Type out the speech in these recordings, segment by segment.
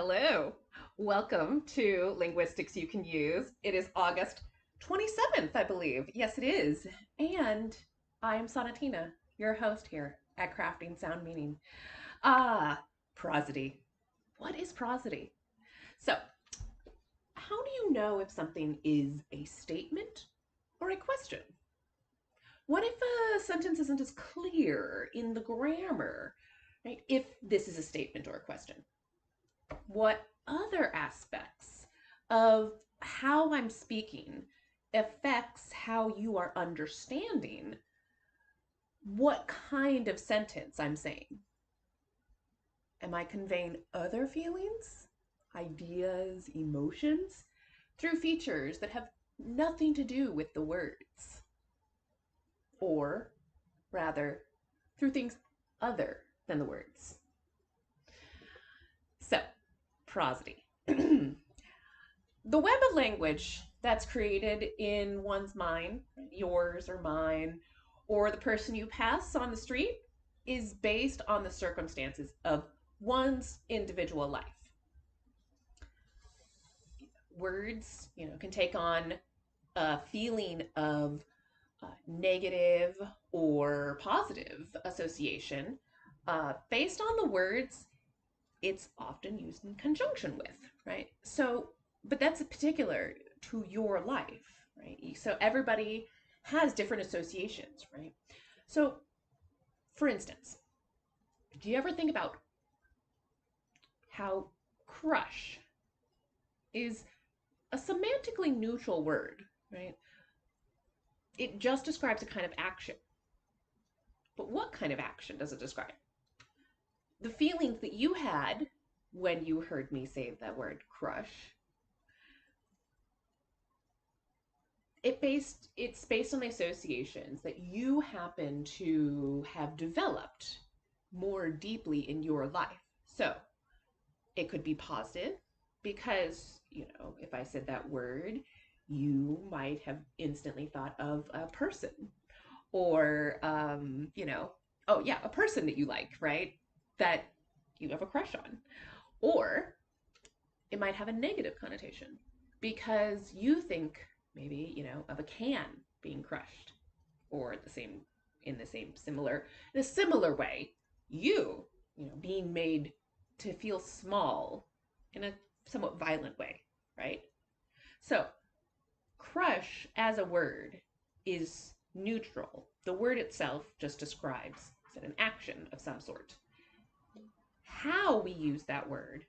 Hello. Welcome to Linguistics You Can Use. It is August 27th, I believe. Yes, it is. And I'm Sonatina, your host here at Crafting Sound Meaning. Ah, prosody. What is prosody? So, how do you know if something is a statement or a question? What if a sentence isn't as clear in the grammar, right? If this is a statement or a question? What other aspects of how I'm speaking affects how you are understanding what kind of sentence I'm saying? Am I conveying other feelings, ideas, emotions through features that have nothing to do with the words? Or rather, through things other than the words? So, prosody. The web of language that's created in one's mind, yours or mine, or the person you pass on the street, is based on the circumstances of one's individual life. Words, can take on a feeling of negative or positive association based on the words it's often used in conjunction with, right? So, but that's particular to your life, right? So everybody has different associations, right? So, for instance, do you ever think about how crush is a semantically neutral word, right? It just describes a kind of action. But what kind of action does it describe? The feelings that you had when you heard me say that word crush, it's based on the associations that you happen to have developed more deeply in your life. So it could be positive because, if I said that word, you might have instantly thought of a person or, oh yeah, a person that you like, right? That you have a crush on. Or it might have a negative connotation because you think maybe, of a can being crushed or in a similar way, being made to feel small in a somewhat violent way, right? So, crush as a word is neutral. The word itself just describes an action of some sort. How we use that word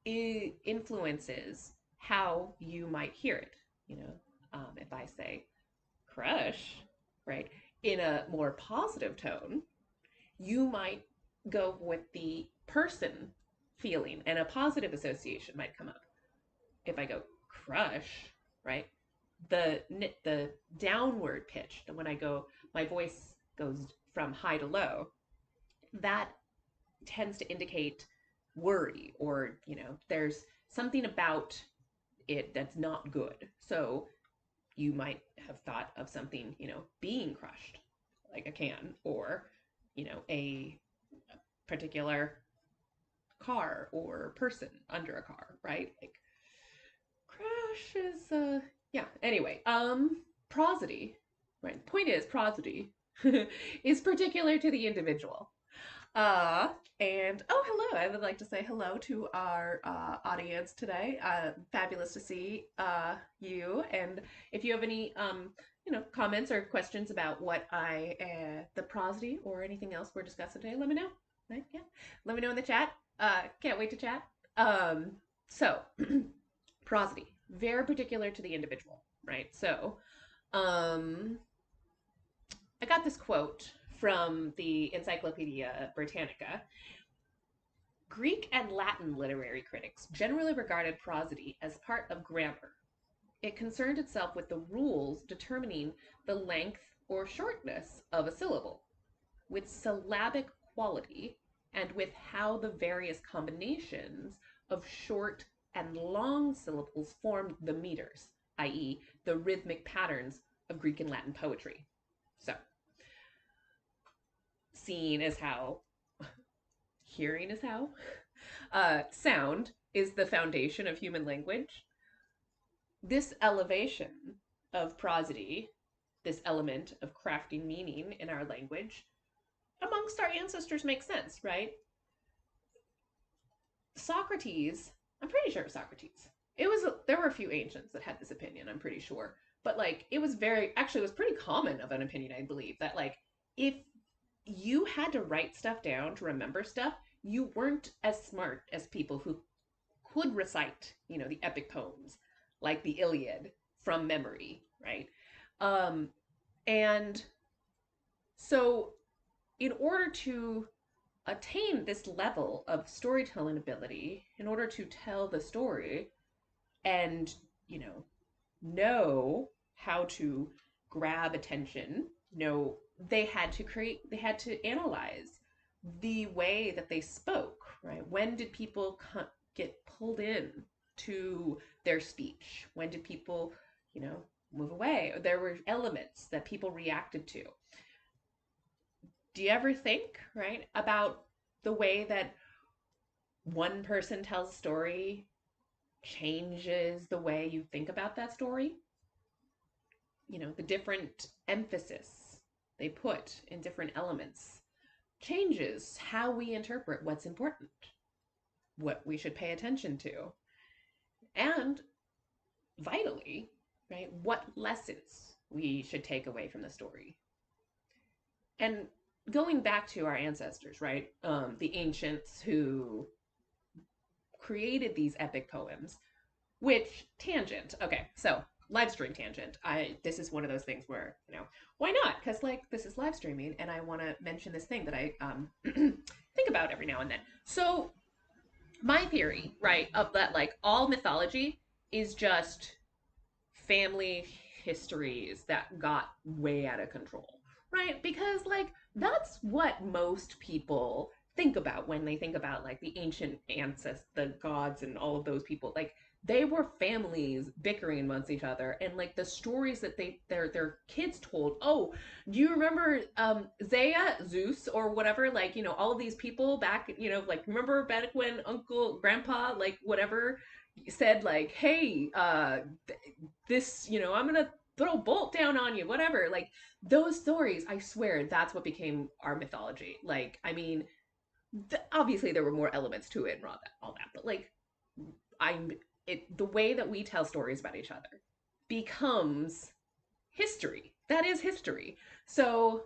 influences how you might hear it. If I say crush, right, in a more positive tone, you might go with the person feeling and a positive association might come up. If I go crush, right, the downward pitch, when my voice goes from high to low, that tends to indicate worry or, there's something about it that's not good. So you might have thought of something, being crushed, like a can, or, a particular car or person under a car, right? Like crash is yeah. Anyway, prosody, right? Point is prosody is particular to the individual. Uh, and oh, hello. I would like to say hello to our audience today. Fabulous to see you. And if you have any, comments or questions about what the prosody or anything else we're discussing today, let me know. Right? Yeah, let me know in the chat. Can't wait to chat. So, prosody, very particular to the individual, right? So, um, I got this quote from the Encyclopedia Britannica. Greek and Latin literary critics generally regarded prosody as part of grammar. It concerned itself with the rules determining the length or shortness of a syllable, with syllabic quality, and with how the various combinations of short and long syllables formed the meters, i.e., the rhythmic patterns of Greek and Latin poetry. So, seeing as how, hearing as how, sound is the foundation of human language. This elevation of prosody, this element of crafting meaning in our language, amongst our ancestors makes sense, right? Socrates, I'm pretty sure Socrates. There were a few ancients that had this opinion, I'm pretty sure. But like it was very actually it was pretty common of an opinion, I believe, that like if you had to write stuff down to remember stuff, you weren't as smart as people who could recite, the epic poems like the Iliad from memory, right? Um, and so, in order to attain this level of storytelling ability, in order to tell the story and, know how to grab attention, they had to analyze the way that they spoke, right? When did people get pulled in to their speech? When did people, move away? There were elements that people reacted to. Do you ever think, right, about the way that one person tells a story changes the way you think about that story? The different emphasis they put in different elements changes how we interpret what's important, what we should pay attention to, and vitally, right, what lessons we should take away from the story. And going back to our ancestors, right, the ancients who created these epic poems, which tangent. Okay, so live stream tangent. This is one of those things where why not? Because like this is live streaming, and I want to mention this thing that I think about every now and then. So my theory, right, of that like all mythology is just family histories that got way out of control, right? Because like that's what most people think about when they think about like the ancient ancestors, the gods, and all of those people. Like they were families bickering amongst each other, and like the stories that their kids told. Oh, do you remember Zaya, Zeus, or whatever? Like all of these people back. Like remember back when Uncle, Grandpa, like whatever said like, hey, this, I'm gonna throw a bolt down on you, whatever. Like those stories, I swear, that's what became our mythology. Like, I mean, obviously there were more elements to it and all that, but like, the way that we tell stories about each other becomes history. That is history. So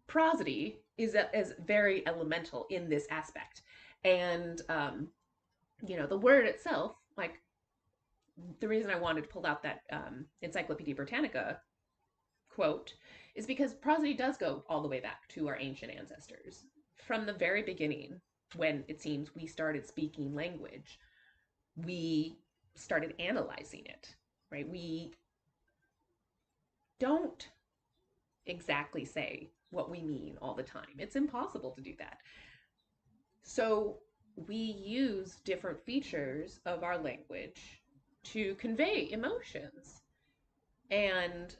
prosody is very elemental in this aspect, and the word itself, like the reason I wanted to pull out that Encyclopedia Britannica quote is because prosody does go all the way back to our ancient ancestors. From the very beginning, when it seems we started speaking language, we started analyzing it, right? We don't exactly say what we mean all the time. It's impossible to do that. So we use different features of our language to convey emotions. And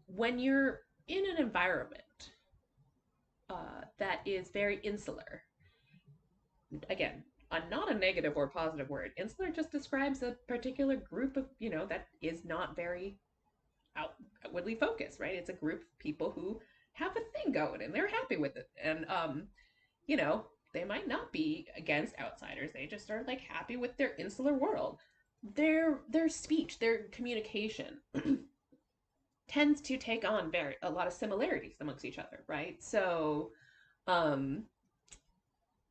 when you're in an environment that is very insular, again, not a negative or positive word, insular just describes a particular group of, that is not very outwardly focused, right? It's a group of people who have a thing going and they're happy with it. And, they might not be against outsiders. They just are like happy with their insular world. Their speech, their communication tends to take on a lot of similarities amongst each other, right? So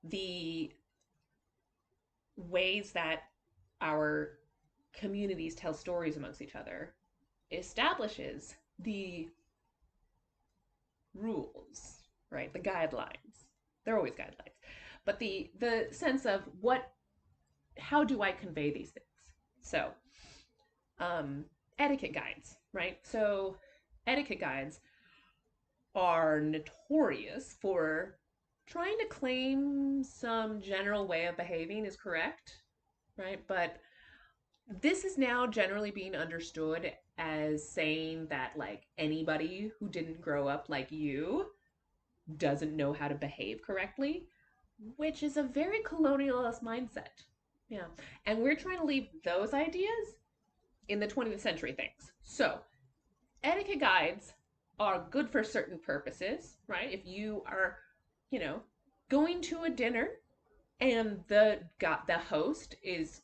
the ways that our communities tell stories amongst each other establishes the rules, right? The guidelines. They're always guidelines. But the sense of how do I convey these things? So, etiquette guides, right? So, etiquette guides are notorious for trying to claim some general way of behaving is correct, right? But this is now generally being understood as saying that like anybody who didn't grow up like you doesn't know how to behave correctly, which is a very colonialist mindset. Yeah. And we're trying to leave those ideas in the 20th century things. So, etiquette guides are good for certain purposes, right? If you are, you know, going to a dinner and the host is,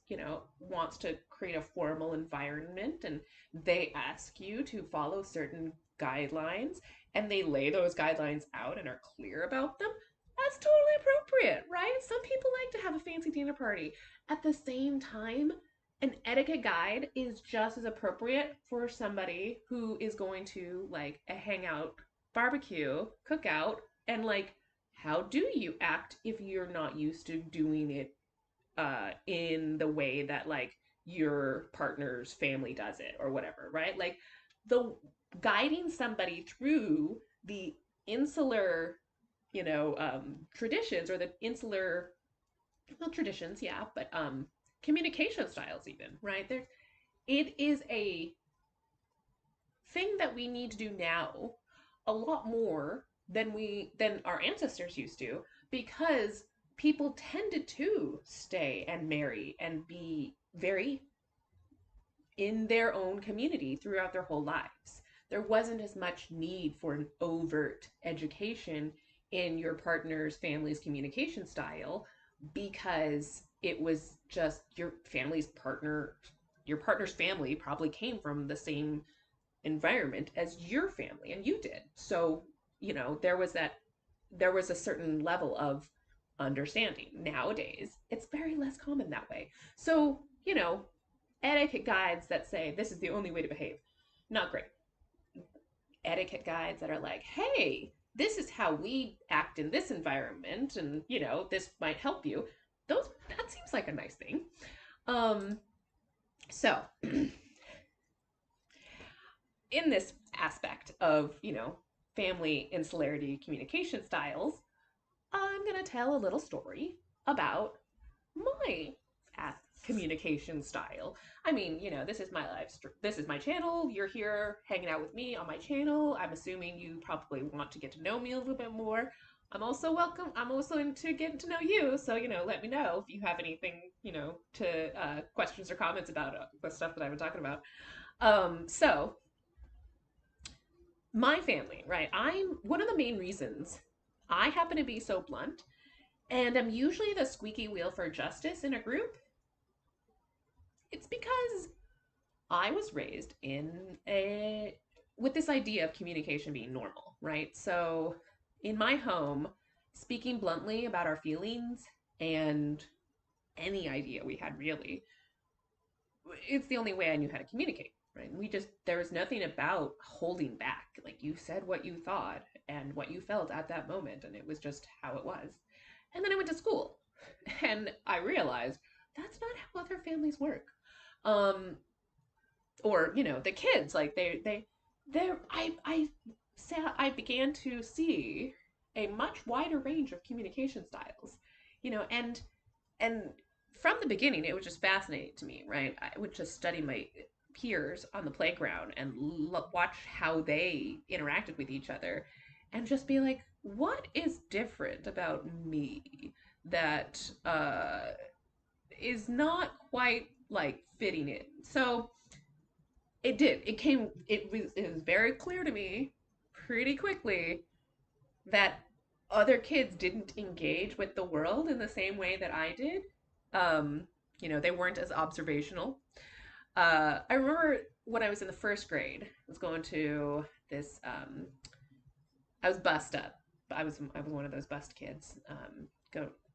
wants to create a formal environment and they ask you to follow certain guidelines and they lay those guidelines out and are clear about them, that's totally appropriate, right? Some people like to have a fancy dinner party. At the same time, an etiquette guide is just as appropriate for somebody who is going to like a hangout, barbecue, cookout, and like how do you act if you're not used to doing it in the way that like your partner's family does it or whatever, right? Like the guiding somebody through the insular, traditions or the insular, well, traditions, yeah, but communication styles even, right? It is a thing that we need to do now a lot more than our ancestors used to because people tended to stay and marry and be very in their own community throughout their whole lives. There wasn't as much need for an overt education in your partner's family's communication style because it was just your partner's family probably came from the same environment as your family and you did. So, there was a certain level of understanding. Nowadays, it's very less common that way. So, etiquette guides that say this is the only way to behave, not great. Etiquette guides that are like, hey, this is how we act in this environment and, this might help you. That seems like a nice thing. So in this aspect of, family insularity communication styles, I'm going to tell a little story about my communication style. I mean, this is my this is my channel. You're here hanging out with me on my channel. I'm assuming you probably want to get to know me a little bit more. I'm also into getting to know you. So, let me know if you have anything, to questions or comments about the stuff that I've been talking about. So my family, right? I'm one of the main reasons I happen to be so blunt, and I'm usually the squeaky wheel for justice in a group. It's because I was raised with this idea of communication being normal, right? So in my home, speaking bluntly about our feelings and any idea we had really, it's the only way I knew how to communicate, right? There was nothing about holding back. Like you said what you thought and what you felt at that moment, and it was just how it was. And then I went to school and I realized that's not how other families work. Um, or, the kids, like I began to see a much wider range of communication styles, and from the beginning, it was just fascinating to me, right? I would just study my peers on the playground and watch how they interacted with each other and just be like, what is different about me that is not quite like fitting in? So it was very clear to me pretty quickly that other kids didn't engage with the world in the same way that I did. They weren't as observational. I remember when I was in the first grade, I was going to this. I was bussed up. I was one of those bussed kids.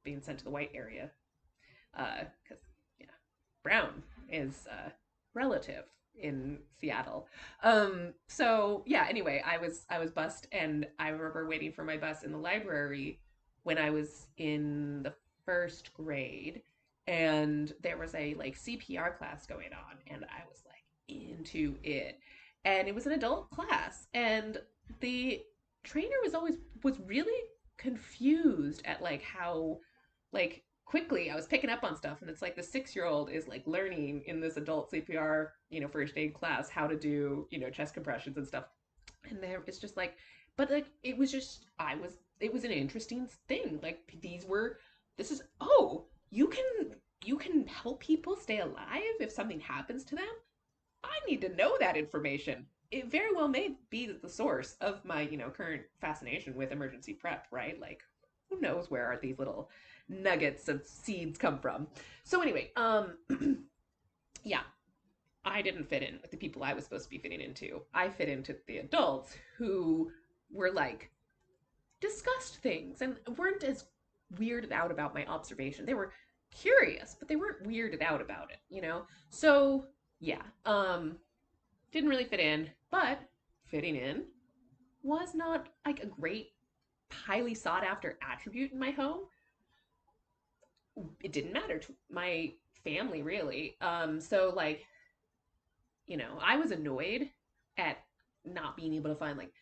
Being sent to the white area because yeah, brown is relative in Seattle. So yeah, anyway, I was bused and I remember waiting for my bus in the library when I was in the first grade and there was a like CPR class going on and I was like into it. And it was an adult class and the trainer was really confused at like how like quickly I was picking up on stuff and it's like the 6-year-old is like learning in this adult CPR, first aid class how to do, chest compressions and stuff. And there it's just like but like it was an interesting thing. Like this is oh, you can you can help people stay alive if something happens to them, I need to know that information. It very well may be the source of my, current fascination with emergency prep, right? Like, who knows where are these little nuggets of seeds come from? So anyway, yeah, I didn't fit in with the people I was supposed to be fitting into. I fit into the adults who were like discussed things and weren't as weirded out about my observation. They were curious, but they weren't weirded out about it. So yeah, didn't really fit in, but fitting in was not like a great, highly sought after attribute in my home. It didn't matter to my family really. So like, I was annoyed at not being able to find like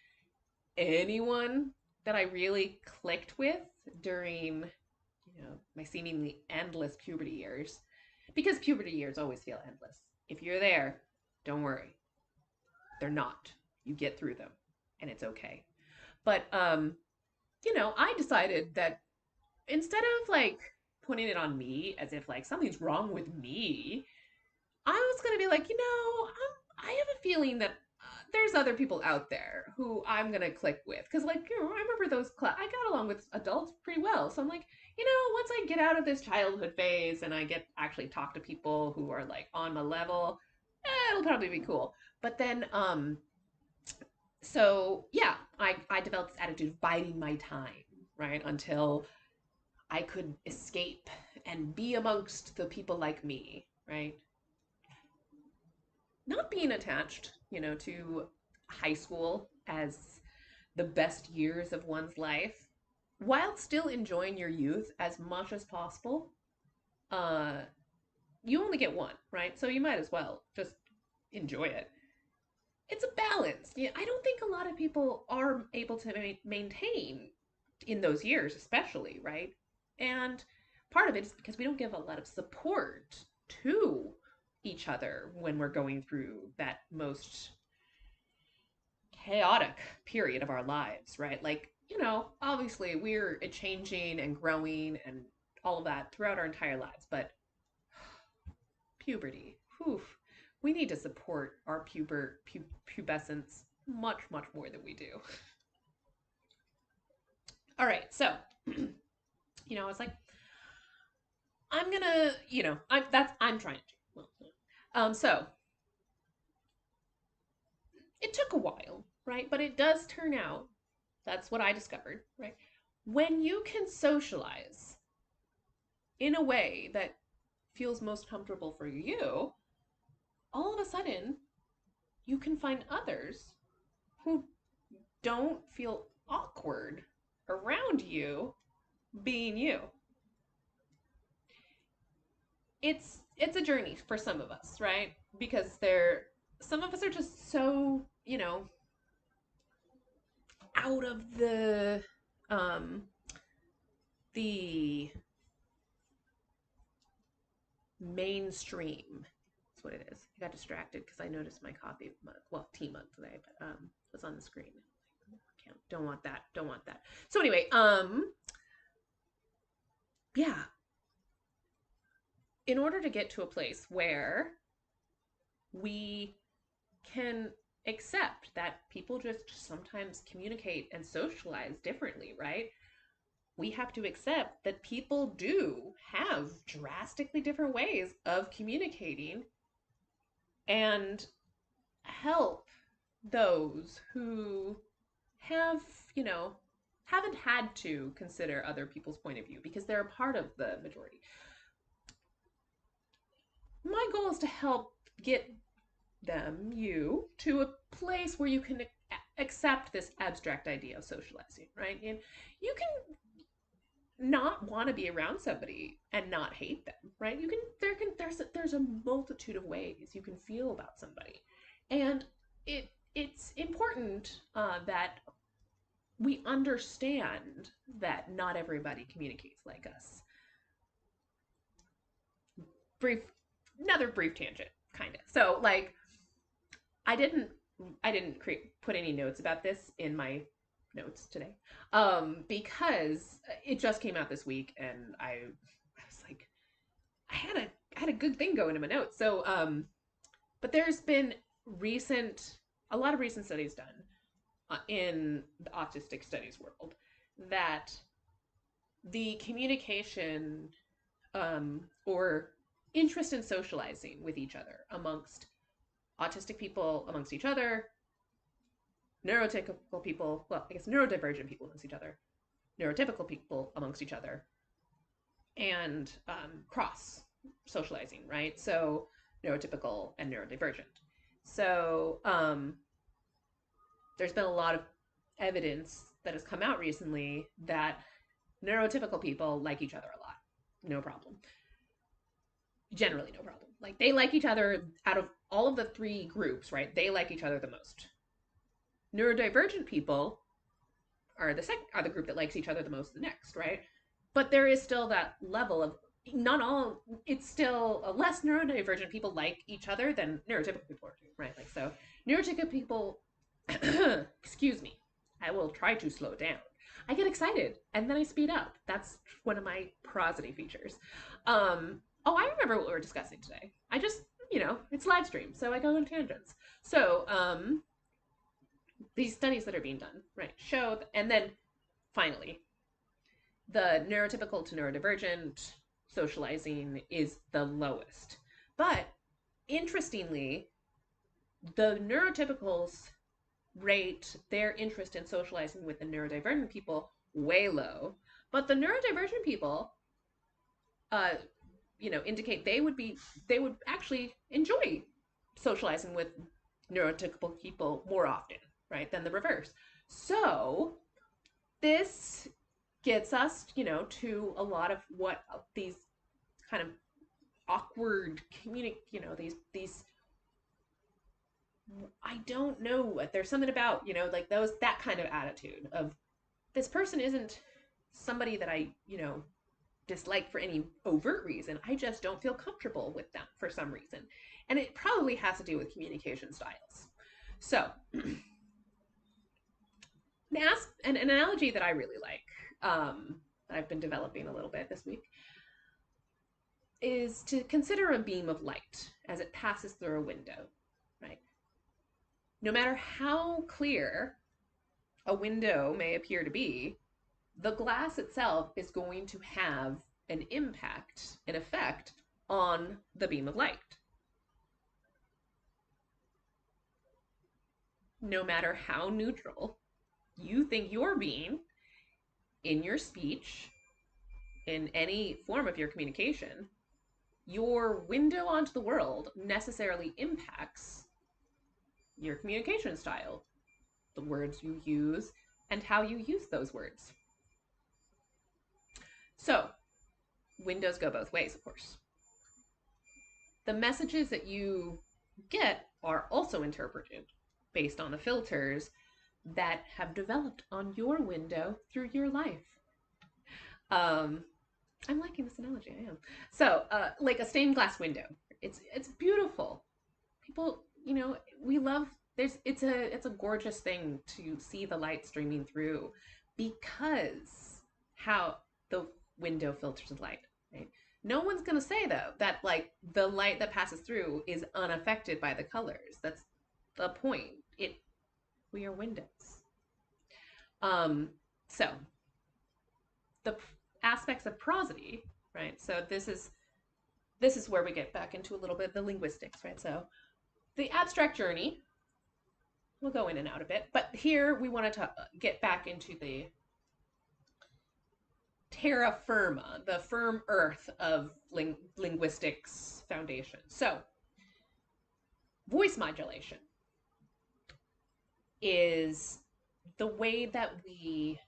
anyone that I really clicked with during, my seemingly endless puberty years. Because puberty years always feel endless. If you're there, don't worry. They're not. You get through them and it's okay. But I decided that instead of like putting it on me as if like something's wrong with me, I was going to be like, I have a feeling that there's other people out there who I'm going to click with. Because, like, I remember I got along with adults pretty well. So I'm like, once I get out of this childhood phase and I get actually talk to people who are like on my level, it'll probably be cool. But then, so yeah, I developed this attitude of biding my time, right? Until I could escape and be amongst the people like me, right? Not being attached, to high school as the best years of one's life, while still enjoying your youth as much as possible. Uh, you only get one, right? So you might as well just enjoy it. It's a balance. Yeah, I don't think a lot of people are able to maintain in those years, especially, right? And part of it is because we don't give a lot of support to each other when we're going through that most chaotic period of our lives, right? Like, obviously we're changing and growing and all of that throughout our entire lives, but puberty, whew, we need to support our pubescence much, much more than we do. All right, so, I was like, I'm gonna, I'm trying to. So it took a while, right? But it does turn out, that's what I discovered, right? When you can socialize in a way that feels most comfortable for you, all of a sudden you can find others who don't feel awkward around you being you. It's a journey for some of us, right? Because some of us are just so, out of um the mainstream. That's what it is. I got distracted because I noticed my coffee mug, well, tea mug today, but was on the screen. Don't want that. Don't want that. So anyway, yeah. In order to get to a place where we can accept that people just sometimes communicate and socialize differently, right? We have to accept that people do have drastically different ways of communicating and help those who have, haven't had to consider other people's point of view because they're a part of the majority. My goal is to help get you, to a place where you can accept this abstract idea of socializing, right? And you can not want to be around somebody and not hate them, right? There's a multitude of ways you can feel about somebody, and it's important that we understand that not everybody communicates like us. Brief, another brief tangent, kind of. So like, I didn't put any notes about this in my notes today, because it just came out this week, and I was like, I had a good thing going in my notes. So, but there's been a lot of recent studies done in the autistic studies world that the communication or interest in socializing with each other amongst autistic people amongst each other, neurotypical people, well, I guess neurodivergent people amongst each other, neurotypical people amongst each other, and cross socializing, right? So neurotypical and neurodivergent. So there's been a lot of evidence that has come out recently that neurotypical people like each other a lot. No problem. Generally, no problem. Like they like each other out of all of the three groups, right? They like each other the most. Neurodivergent people are the group that likes each other the most the next, right? But there is still that level of not all it's still less neurodivergent people like each other than neurotypical people are doing, right? Like so neurotypical people excuse me. I will try to slow down. I get excited and then I speed up. That's one of my prosody features. Oh, I remember what we were discussing today. I just, it's live stream, so I go on tangents. So, these studies that are being done, right, show, and then finally, the neurotypical to neurodivergent socializing is the lowest. But interestingly, the neurotypicals rate their interest in socializing with the neurodivergent people way low. But the neurodivergent people, indicate they would actually enjoy socializing with neurotypical people more often, right, than the reverse. So this gets us, to a lot of what these kind of awkward these I don't know. There's something about, like that kind of attitude of this person isn't somebody that I, dislike for any overt reason. I just don't feel comfortable with them for some reason. And it probably has to do with communication styles. So, an analogy that I really like, that I've been developing a little bit this week, is to consider a beam of light as it passes through a window, right? No matter how clear a window may appear to be, the glass itself is going to have an impact, an effect on the beam of light. No matter how neutral you think you're being in your speech, in any form of your communication, your window onto the world necessarily impacts your communication style, the words you use, and how you use those words. So, windows go both ways, of course. The messages that you get are also interpreted based on the filters that have developed on your window through your life. I'm liking this analogy, I am. So, like a stained glass window. It's beautiful. People, we love it's a gorgeous thing to see the light streaming through because how the window filters light, right? No one's going to say though that like the light that passes through is unaffected by the colors. That's the point. We are windows. So the aspects of prosody, right? So this is where we get back into a little bit of the linguistics, right? So the abstract journey, we'll go in and out a bit, but here we want to get back into the terra firma, the firm earth of linguistics foundation. So voice modulation is the way that the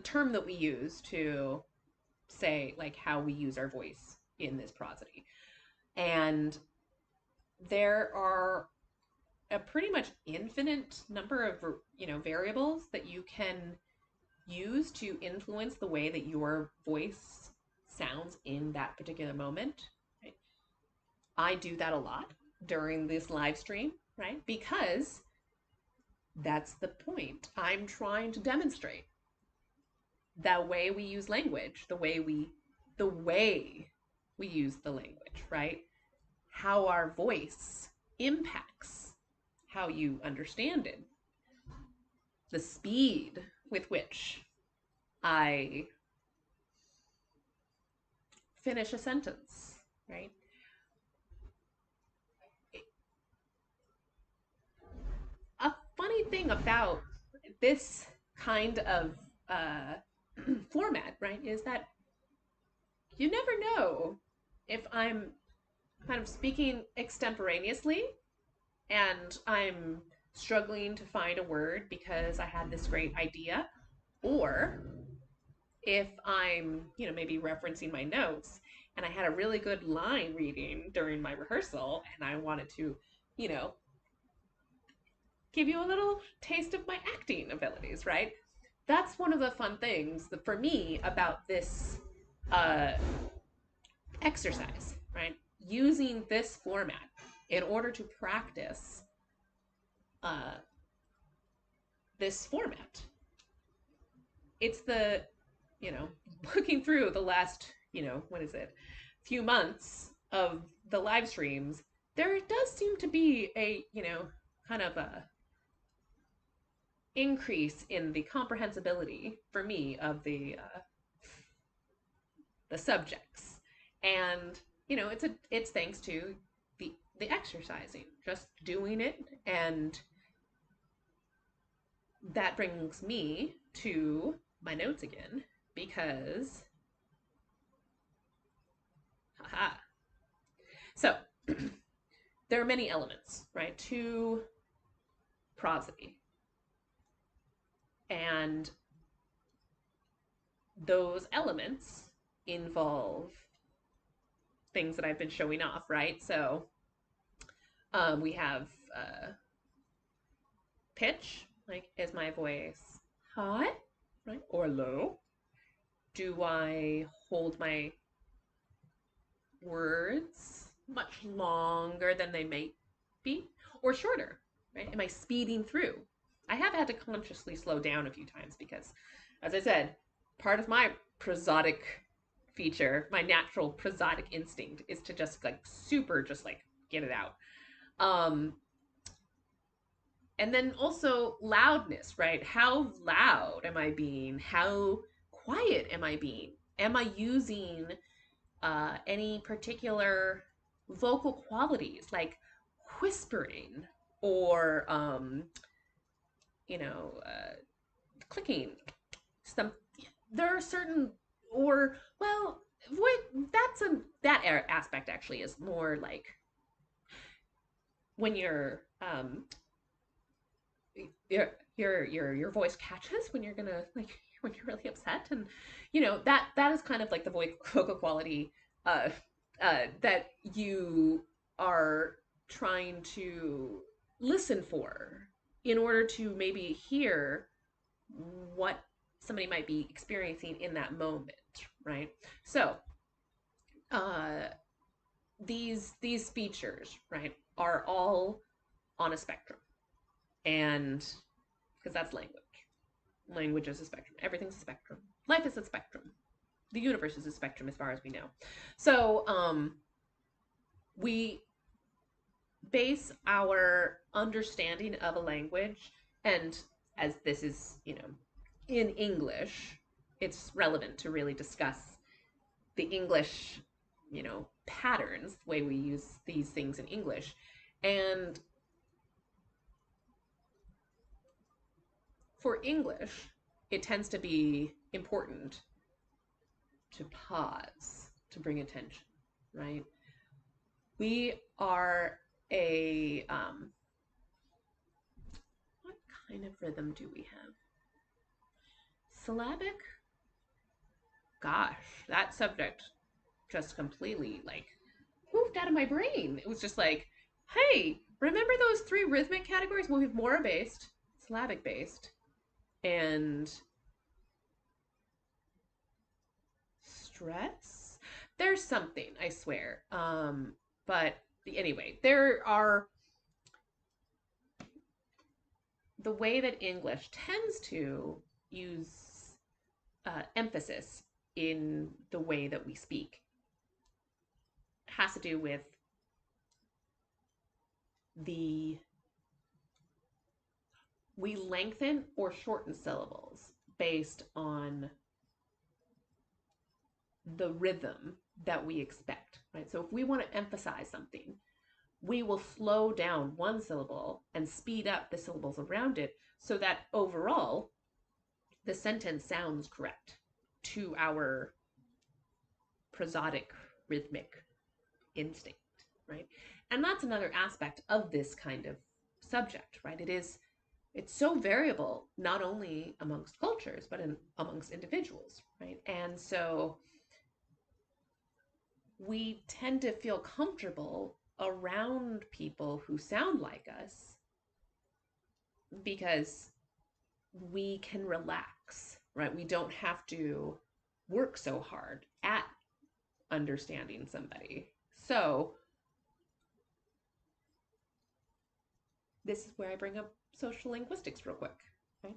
term that we use to say like how we use our voice in this prosody. And there are a pretty much infinite number of, variables that you can use to influence the way that your voice sounds in that particular moment. Right? I do that a lot during this live stream, right? Because that's the point. I'm trying to demonstrate the way we use language, the way we use the language, right? How our voice impacts how you understand it, the speed with which I finish a sentence, right? A funny thing about this kind of uh, format, right, is that you never know if I'm kind of speaking extemporaneously and I'm struggling to find a word because I had this great idea, or if I'm, maybe referencing my notes and I had a really good line reading during my rehearsal and I wanted to, you know, give you a little taste of my acting abilities, right? That's one of the fun things that, for me, about this uh, exercise, right? Using this format in order to practice uh, this format. It's the, you know, looking through the last, what is it, few months of the live streams, there does seem to be a, kind of a increase in the comprehensibility for me of the subjects, and it's thanks to the exercising, just doing it, and that brings me to my notes again because haha. So there are many elements, right, to prosody, and those elements involve things that I've been showing off, right? So we have pitch, like, is my voice high, right, or low? Do I hold my words much longer than they may be, or shorter, right? Am I speeding through? I have had to consciously slow down a few times because, as I said, part of my prosodic feature, my natural prosodic instinct, is to just like super just like get it out. And then also loudness, right? How loud am I being? How quiet am I being? Am I using any particular vocal qualities like whispering or, clicking? Some there are certain, or well, that aspect actually is more like when your voice catches when you're gonna like when you're really upset, and that is kind of like the vocal quality uh that you are trying to listen for in order to maybe hear what somebody might be experiencing in that moment, right? So uh these features, right, are all on a spectrum, and because that's language. Language is a spectrum. Everything's a spectrum. Life is a spectrum. The universe is a spectrum as far as we know. So we base our understanding of a language, and as this is, in English, it's relevant to really discuss the English, patterns, the way we use these things in English. And for English, it tends to be important to pause, to bring attention, right? We are a, what kind of rhythm do we have? Syllabic? Gosh, that subject just completely like moved out of my brain. It was just like, hey, remember those three rhythmic categories? Well, we have Mora based, syllabic based, and stress. There's something, I swear. But anyway, there are, the way that English tends to use emphasis in the way that we speak has to do with we lengthen or shorten syllables based on the rhythm that we expect, right? So if we want to emphasize something, we will slow down one syllable and speed up the syllables around it so that overall the sentence sounds correct to our prosodic rhythmic instinct, right? And that's another aspect of this kind of subject, right? It's so variable, not only amongst cultures, but amongst individuals, right? And so we tend to feel comfortable around people who sound like us because we can relax, right? We don't have to work so hard at understanding somebody. So this is where I bring up social linguistics real quick, right?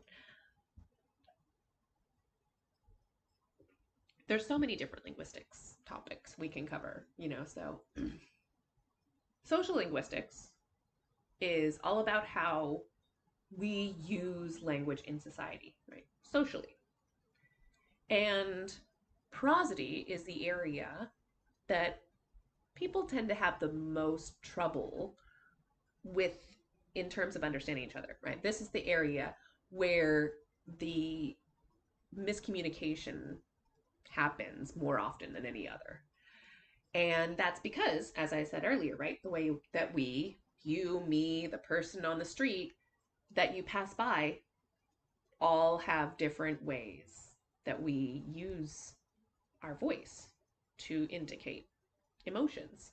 There's so many different linguistics topics we can cover, so social linguistics is all about how we use language in society, right? Socially. And prosody is the area that people tend to have the most trouble with in terms of understanding each other, right? This is the area where the miscommunication happens more often than any other. And that's because, as I said earlier, right, the way that you, me, the person on the street that you pass by, all have different ways that we use our voice to indicate emotions.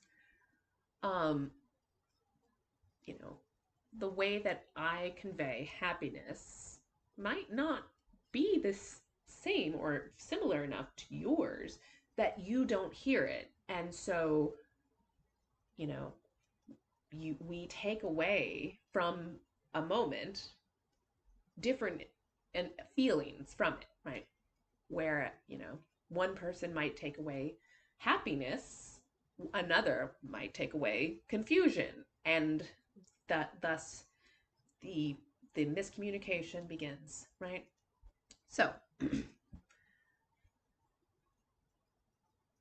The way that I convey happiness might not be the same or similar enough to yours that you don't hear it. And so, we take away from a moment different and feelings from it, right? Where, one person might take away happiness, another might take away confusion, and thus the miscommunication begins, right? So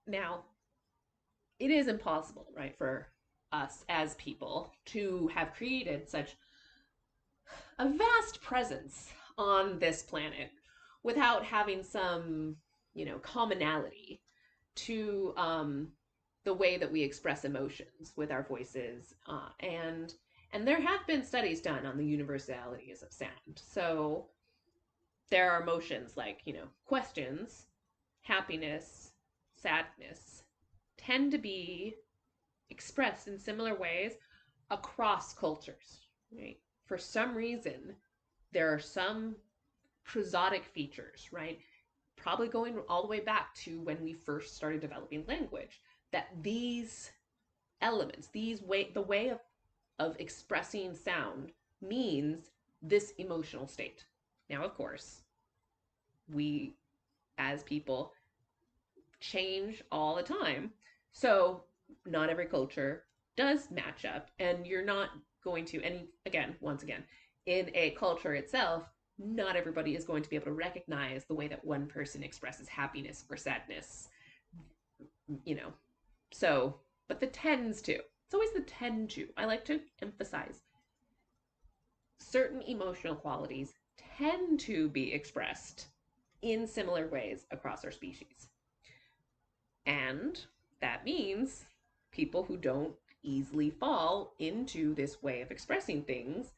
now it is impossible, right, for us as people to have created such a vast presence on this planet without having some, commonality to the way that we express emotions with our voices. And there have been studies done on the universalities of sound. So there are emotions like, questions, happiness, sadness tend to be expressed in similar ways across cultures, right? For some reason, there are some prosodic features, right? Probably going all the way back to when we first started developing language, that these elements, the way of expressing sound means this emotional state. Now, of course, we as people change all the time. So not every culture does match up, and you're not going to, and again, once again, in a culture itself, not everybody is going to be able to recognize the way that one person expresses happiness or sadness, So, but the tends to. It's always the tend to. I like to emphasize certain emotional qualities tend to be expressed in similar ways across our species. And that means people who don't easily fall into this way of expressing things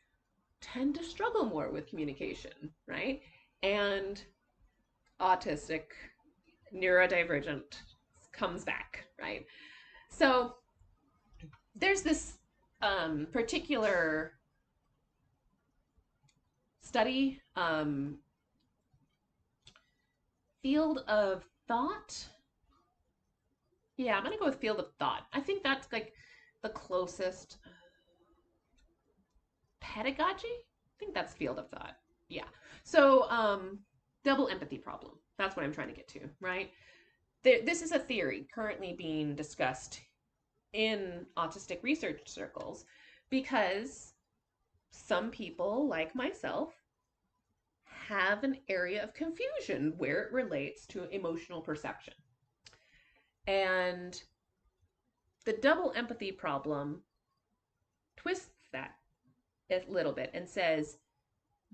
tend to struggle more with communication, right? And autistic, neurodivergent comes back, right? So there's this particular study, field of thought. Yeah, I'm going to go with field of thought. I think that's like the closest. Pedagogy? I think that's field of thought. Yeah. So, double empathy problem. That's what I'm trying to get to, right? This is a theory currently being discussed in autistic research circles because some people, like myself, have an area of confusion where it relates to emotional perception. And the double empathy problem twists that a little bit and says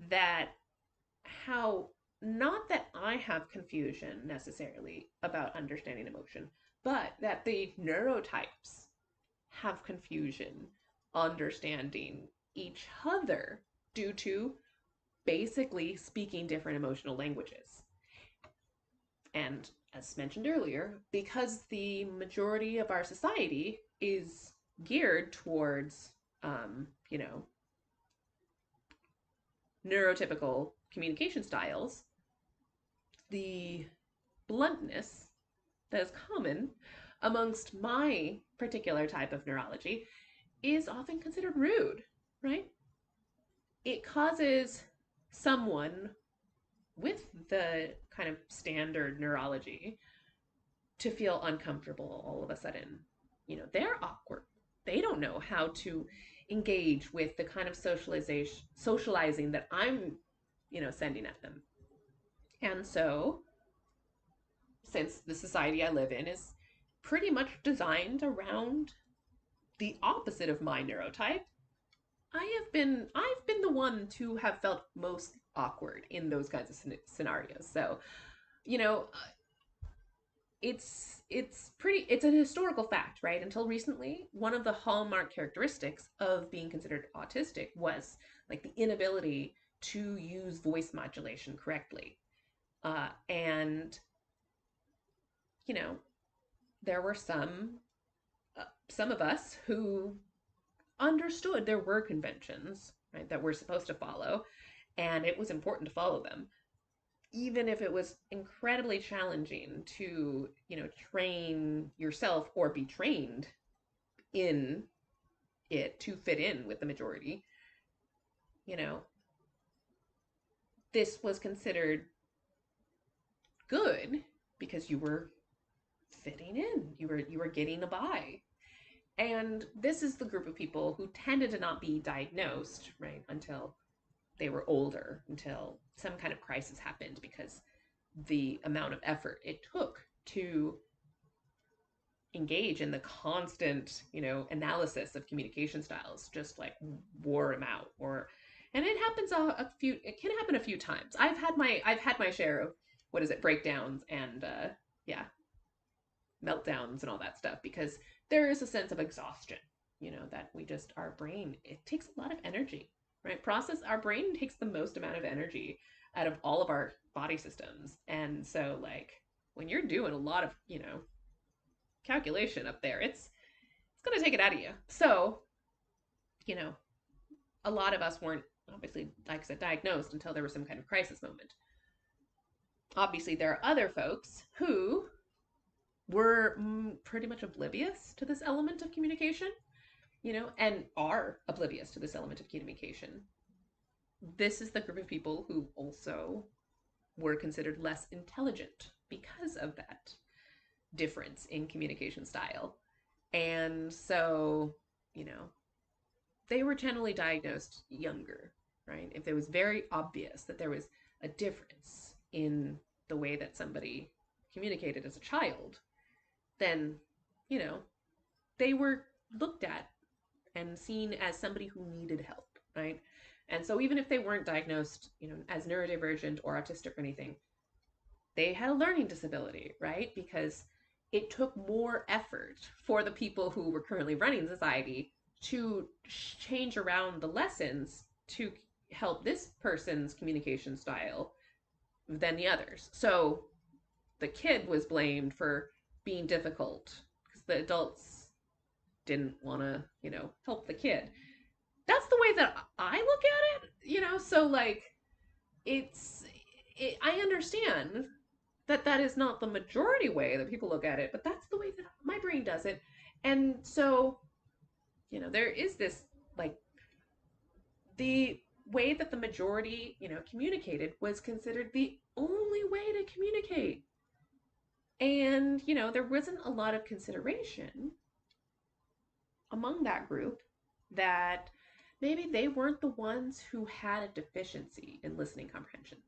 that how not that I have confusion necessarily about understanding emotion, but that the neurotypes have confusion understanding each other due to basically speaking different emotional languages. And as mentioned earlier, because the majority of our society is geared towards, you know, neurotypical communication styles, the bluntness that is common amongst my particular type of neurology is often considered rude, right? It causes someone with the kind of standard neurology to feel uncomfortable all of a sudden. They're awkward. They don't know how to engage with the kind of socializing that I'm, sending at them. And so, since the society I live in is pretty much designed around the opposite of my neurotype, I've been the one to have felt most awkward in those kinds of scenarios. So, you know, it's a historical fact, right? Until recently, one of the hallmark characteristics of being considered autistic was like the inability to use voice modulation correctly. And you know, there were some of us who understood there were conventions, right, that we're supposed to follow, and it was important to follow them, even if it was incredibly challenging to, train yourself or be trained in it to fit in with the majority. You know, this was considered good because you were fitting in. You were getting a by. And this is the group of people who tended to not be diagnosed, right, until they were older, until some kind of crisis happened, because the amount of effort it took to engage in the constant, analysis of communication styles just like wore them out. And it happens it can happen a few times. I've had my share of, what is it, breakdowns and yeah, meltdowns and all that stuff, because there is a sense of exhaustion, that our brain, it takes a lot of energy, right? Our brain takes the most amount of energy out of all of our body systems. And so, like, when you're doing a lot of, calculation up there, it's going to take it out of you. So, you know, a lot of us weren't obviously, like I said, diagnosed until there was some kind of crisis moment. Obviously, there are other folks who were pretty much oblivious to this element of communication, and are oblivious to this element of communication. This is the group of people who also were considered less intelligent because of that difference in communication style. And so, you know, they were generally diagnosed younger, right? If it was very obvious that there was a difference in the way that somebody communicated as a child, then, you know, they were looked at and seen as somebody who needed help, right? And so even if they weren't diagnosed, as neurodivergent or autistic or anything, they had a learning disability, right? Because it took more effort for the people who were currently running society to change around the lessons to help this person's communication style than the others. So the kid was blamed for being difficult because the adults didn't want to, help the kid. That's the way that I look at it, so like I understand that that is not the majority way that people look at it, but that's the way that my brain does it. And so, there is this, like, the way that the majority, communicated was considered the only way to communicate. And, there wasn't a lot of consideration among that group that maybe they weren't the ones who had a deficiency in listening comprehension.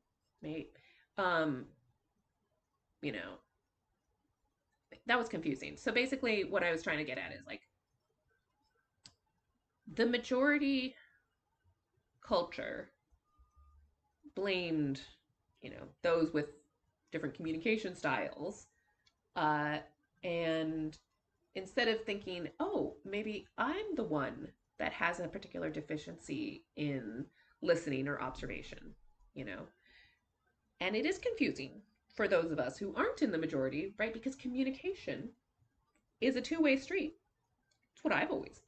Maybe, um, you know, that was confusing. So basically, what I was trying to get at is like the majority culture blamed, those with different communication styles, uh, and instead of thinking, oh, maybe I'm the one that has a particular deficiency in listening or observation, you know, and it is confusing for those of us who aren't in the majority, right? Because communication is a two-way street. It's what I've always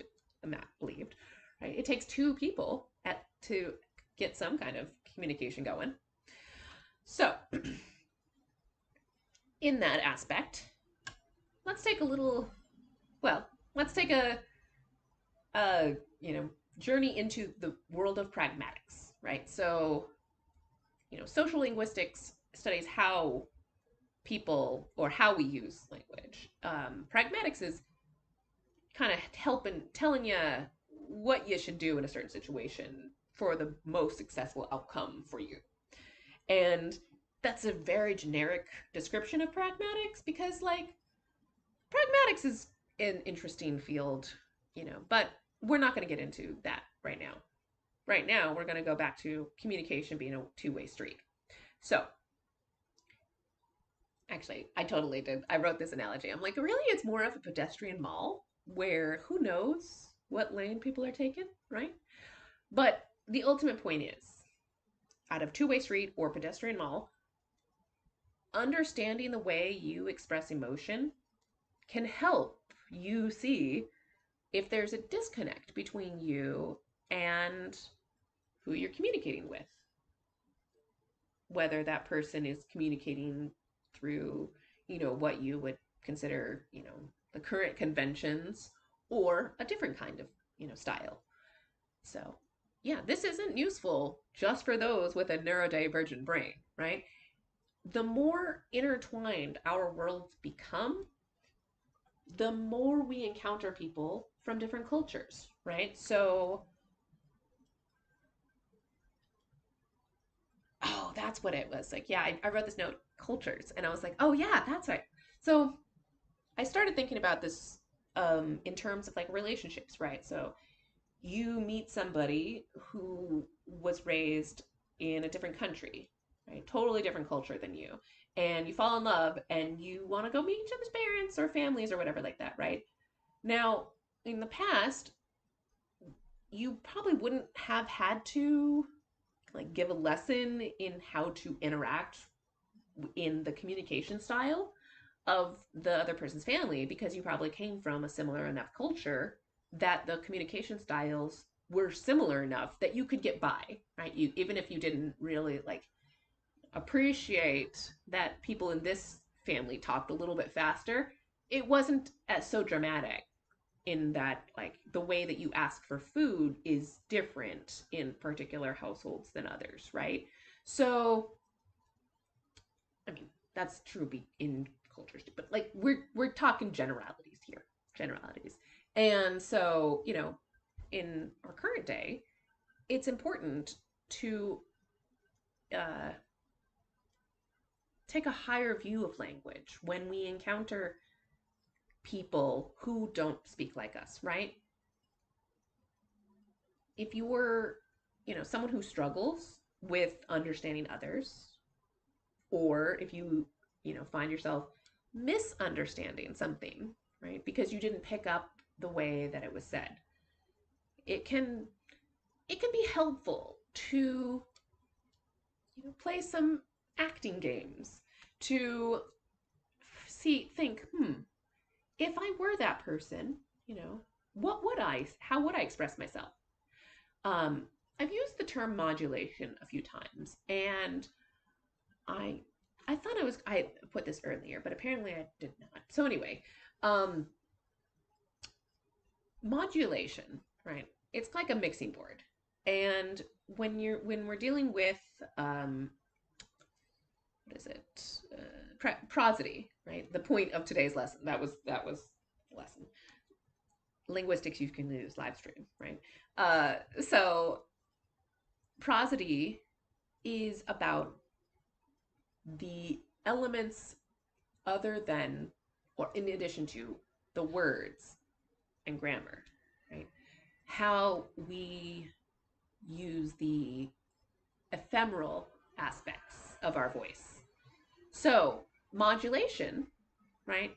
believed, right? It takes two people to get some kind of communication going. So, in that aspect, let's take a little, well, let's take a journey into the world of pragmatics, right? So, social linguistics studies how people or how we use language. Pragmatics is kind of telling you what you should do in a certain situation for the most successful outcome for you. And that's a very generic description of pragmatics because, like, pragmatics is an interesting field, but we're not going to get into that right now. Right now, we're going to go back to communication being a two-way street. So, actually, I totally did. I wrote this analogy. I'm like, really? It's more of a pedestrian mall where who knows what lane people are taking, right? But the ultimate point is, out of two-way street or pedestrian mall, understanding the way you express emotion can help you see if there's a disconnect between you and who you're communicating with. Whether that person is communicating through, what you would consider, the current conventions or a different kind of, style. So, yeah, this isn't useful just for those with a neurodivergent brain, right? The more intertwined our worlds become, the more we encounter people from different cultures, right? So, oh, that's what it was. Like, yeah, I wrote this note, cultures, and I was like, oh, yeah, that's right. So, I started thinking about this in terms of like relationships, right? So, you meet somebody who was raised in a different country, right? Totally different culture than you. And you fall in love and you want to go meet each other's parents or families or whatever like that, right? Now, in the past, you probably wouldn't have had to like give a lesson in how to interact in the communication style of the other person's family because you probably came from a similar enough culture that the communication styles were similar enough that you could get by, right? You even if you didn't really like appreciate that people in this family talked a little bit faster, it wasn't as so dramatic in that like the way that you ask for food is different in particular households than others, right? So, I mean, that's true in cultures, but like we're talking generalities here, generalities. And so, in our current day, it's important to uh, take a higher view of language when we encounter people who don't speak like us, right? If you're, someone who struggles with understanding others, or if you, find yourself misunderstanding something, right? Because you didn't pick up the way that it was said. It can be helpful to play some acting games to think, if I were that person, how would I express myself? Um, I've used the term modulation a few times, and I I thought I put this earlier, but apparently I did not. So anyway, um, modulation, right? It's like a mixing board, and when we're dealing with um, what is it? Prosody, right? The point of today's lesson. That was the lesson. Linguistics You Can Use live stream, right? So prosody is about the elements other than or in addition to the words and grammar, right? How we use the ephemeral aspects of our voice. So, modulation, right,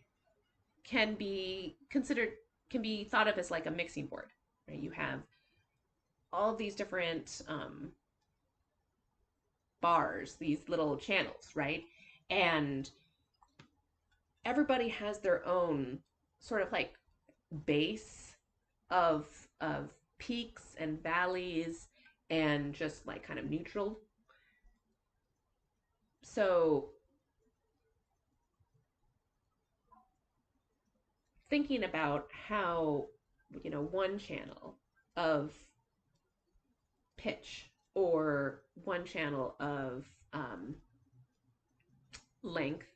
can be considered, can be thought of as like a mixing board, right? You have all of these different bars, these little channels, right? And everybody has their own sort of like base of of peaks and valleys and just like kind of neutral. So thinking about how, one channel of pitch or one channel of length,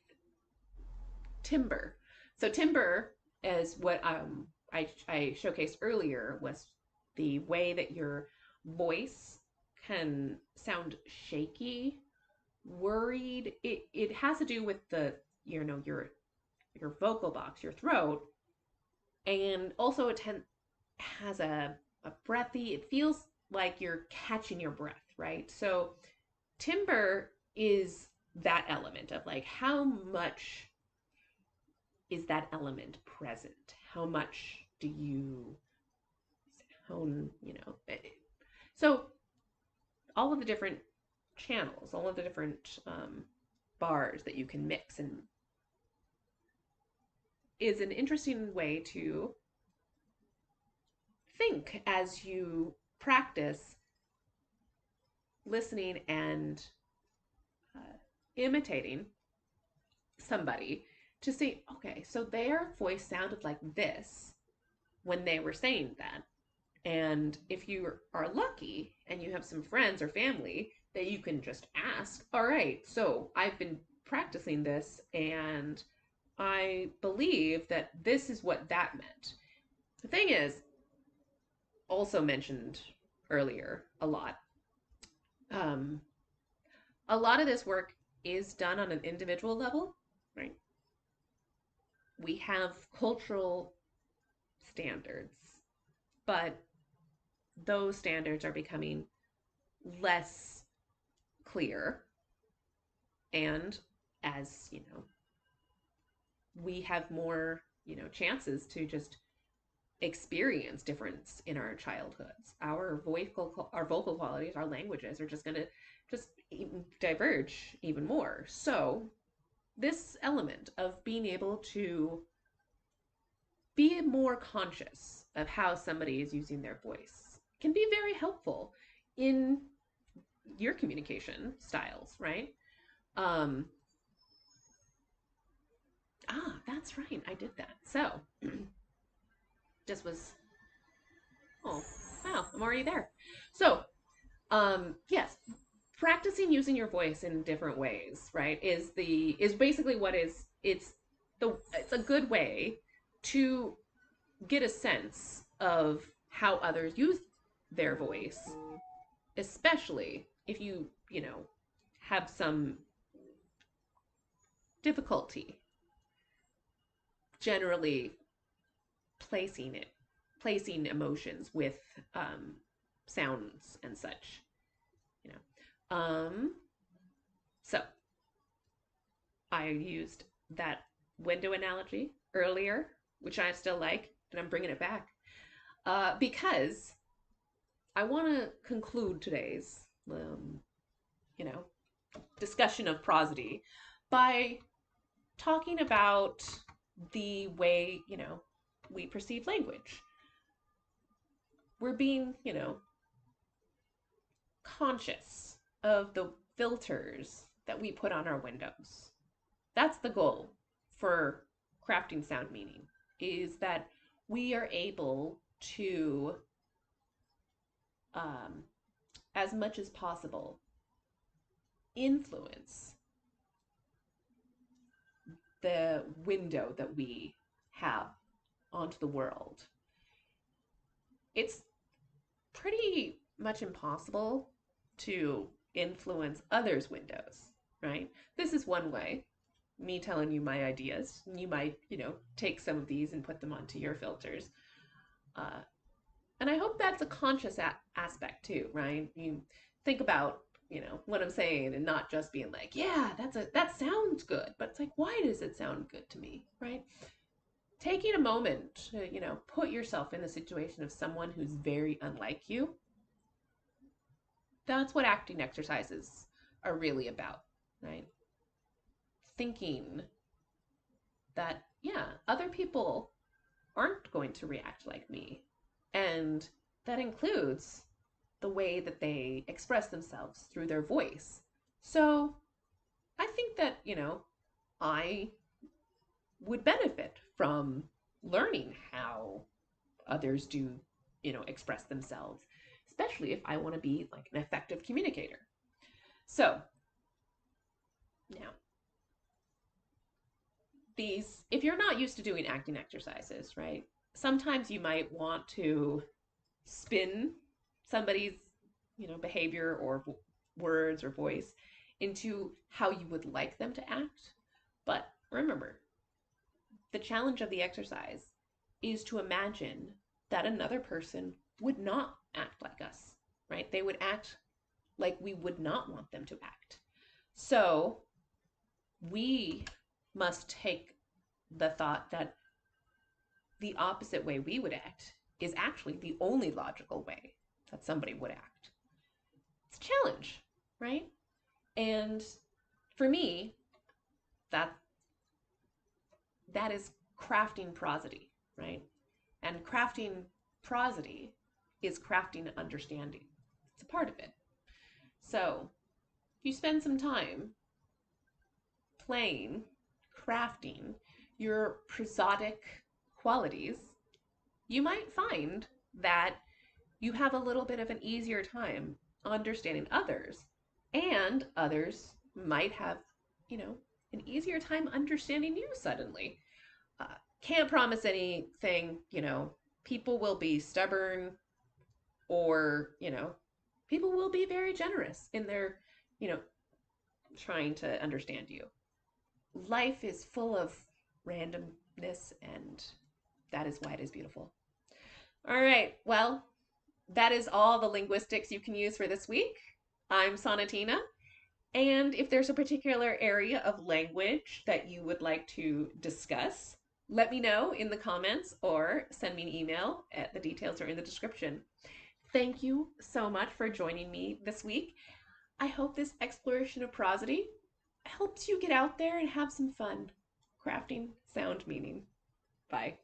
timbre. So timbre is what I showcased earlier, was the way that your voice can sound shaky, worried. It has to do with the, your vocal box, your throat, and also has a breathy. It feels like you're catching your breath, right? So timbre is that element of like how much is that element present? How much do you hone, So all of the different channels, all of the different bars that you can mix and is an interesting way to think as you practice listening and imitating somebody to say, okay, so their voice sounded like this when they were saying that. And if you are lucky and you have some friends or family that you can just ask, all right, so I've been practicing this and I believe that this is what that meant. The thing is, also mentioned earlier um, a lot of this work is done on an individual level, right? We have cultural standards, but those standards are becoming less clear. And as we have more, chances to just experience difference in our childhoods, our vocal qualities, our languages are just going to just diverge even more. So this element of being able to be more conscious of how somebody is using their voice can be very helpful in your communication styles, right? Um, that's right. I did that. So just was, oh, wow, I'm already there. So, yes, practicing using your voice in different ways, right, is basically what is it's a good way to get a sense of how others use their voice, especially if you have some difficulty generally placing placing emotions with um, sounds and such, you know. So I used that window analogy earlier, which I still like, and I'm bringing it back because I want to conclude today's, you know, discussion of prosody by talking about the way, we perceive language. We're being, conscious of the filters that we put on our windows. That's the goal for crafting sound meaning, is that we are able to, um, as much as possible, influence the window that we have onto the world. it's pretty much impossible to influence others' windows, right? This is one way, me telling you my ideas. You might, take some of these and put them onto your filters. Uh, and I hope that's a conscious aspect too, right? You think about, what I'm saying and not just being like, yeah, that sounds good, but it's like, why does it sound good to me, right? Taking a moment to, put yourself in the situation of someone who's very unlike you. That's what acting exercises are really about, right? Thinking that, yeah, other people aren't going to react like me. And that includes the way that they express themselves through their voice. So I think that, I would benefit from learning how others do, express themselves, especially if I want to be like an effective communicator. So now, if you're not used to doing acting exercises, right? Sometimes you might want to spin somebody's, behavior or words or voice into how you would like them to act. But remember, the challenge of the exercise is to imagine that another person would not act like us, right? They would act like we would not want them to act. So we must take the thought that the opposite way we would act is actually the only logical way that somebody would act. It's a challenge, right? And for me, that that is crafting prosody, right? And crafting prosody is crafting understanding. It's a part of it. So if you spend some time playing, crafting your prosodic qualities, you might find that you have a little bit of an easier time understanding others, and others might have, an easier time understanding you suddenly. Uh, can't promise anything, people will be stubborn or, people will be very generous in their, you know, trying to understand you. Life is full of randomness, and that is why it is beautiful. All right, well, that is all the linguistics you can use for this week. I'm Sonatina, and if there's a particular area of language that you would like to discuss, let me know in the comments or send me an email. The details are in the description. Thank you so much for joining me this week. I hope this exploration of prosody helps you get out there and have some fun crafting sound meaning. Bye.